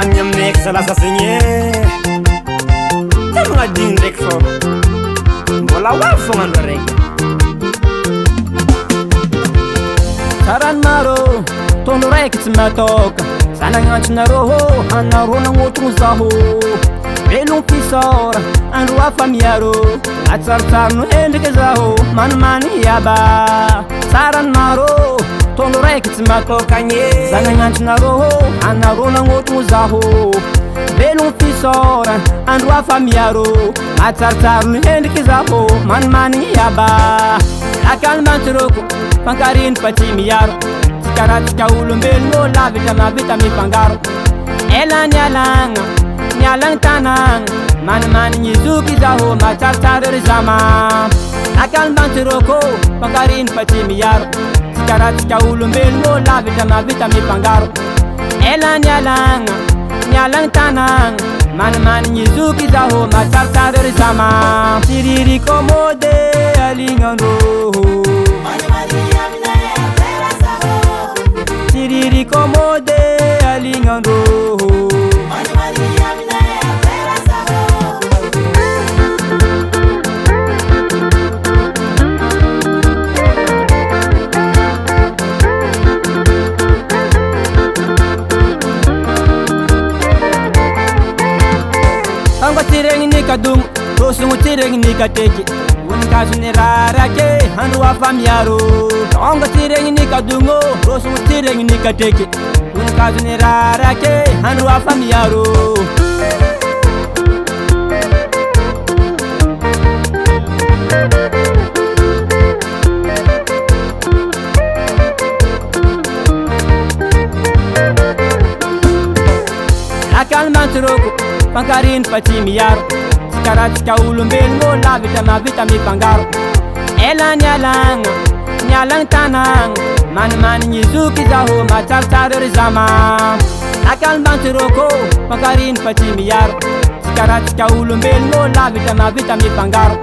Manyamnek salasa senye Tama din rek fo Bola wafo ngando rek Saran maro Tono rek timatoka Sana nganchina roho Hanaro na ngotong zaho Belong pisora Ando afamiaro Atsar-tsar no hendrike zaho Mani yaba Saran maro Tono rek timatoka nye Sana nganchina roho Hanaro na ngotong zaho Belong pisora Ando afamiaro Atsar-tsar no hendrike zaho Mani yaba Akalmantiroko Pankarin pati miyaro Tikaratika ulumbelo Lavita mavita mipangaro Ela Nyalang tanang Mani nyizuki zaho Matar zama Akalmantiroko Pankarin pati miyaro Tikaratika ulumbelo Lavita mavita mipangaro Ela Nyalang tanang Mani nyizuki zaho Matar zama Tiriri komode Alingando Tiriri komode alingando Anga tireng ni kadung Rosungu tireng ni kateki Unikazu ni rarake Handu afamiaro Anga tireng ni kadungo Rosungu tireng ni kateki Unikazu ni rarake Handu afamiaro Akalmantiroko Pankarin pati miyaro Tikaratika ulumbelo Lavita mavita mipangaro Ela Nyalang tanang Mani nyizuki zaho Matar zama Akalmantiroko Pankarin pati miyaro Tikaratika ulumbelo Lavita mavita mipangaro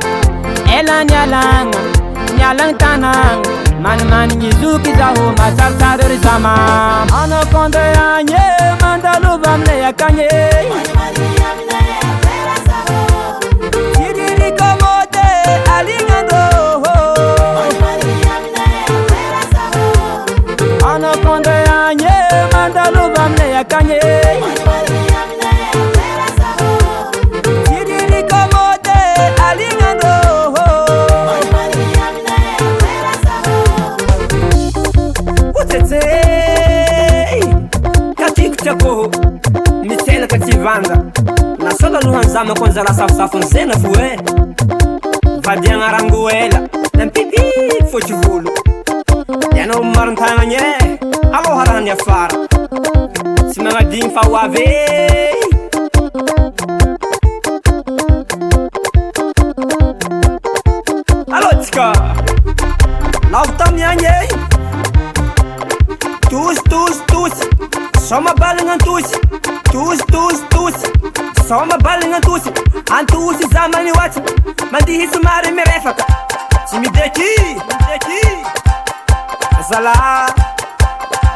Ela Nyalang tanang Mani nyizuki zaho Matar zama Anakonda yanye Mandalu vamle yakanye Tiriri komode alingando Anakonda yanye Mandalu vamle yakanye Tiriri komode alingando Utete Katiku chako Mitena kativanga Nasoda luhanzama kwanza la safu nzena fuwe Vadianga ranguela Nampipi fochivulu Yana umarantanga nye Alo harani ya fara Simanga dimfa wave Alo tika Lautam nyanye Tus Soma balingan tus Soma balingan tus Antusi zamani wati Mandihi sumari merefaka Timideki Zala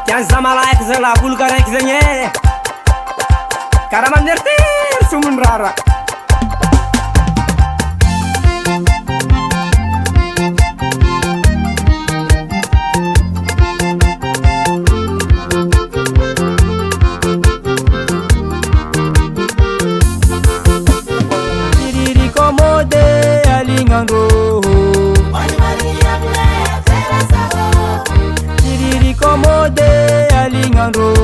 Kian zamalaik zala bulgarek zenye Karaman nertir sumun rara Tiriri komode alingando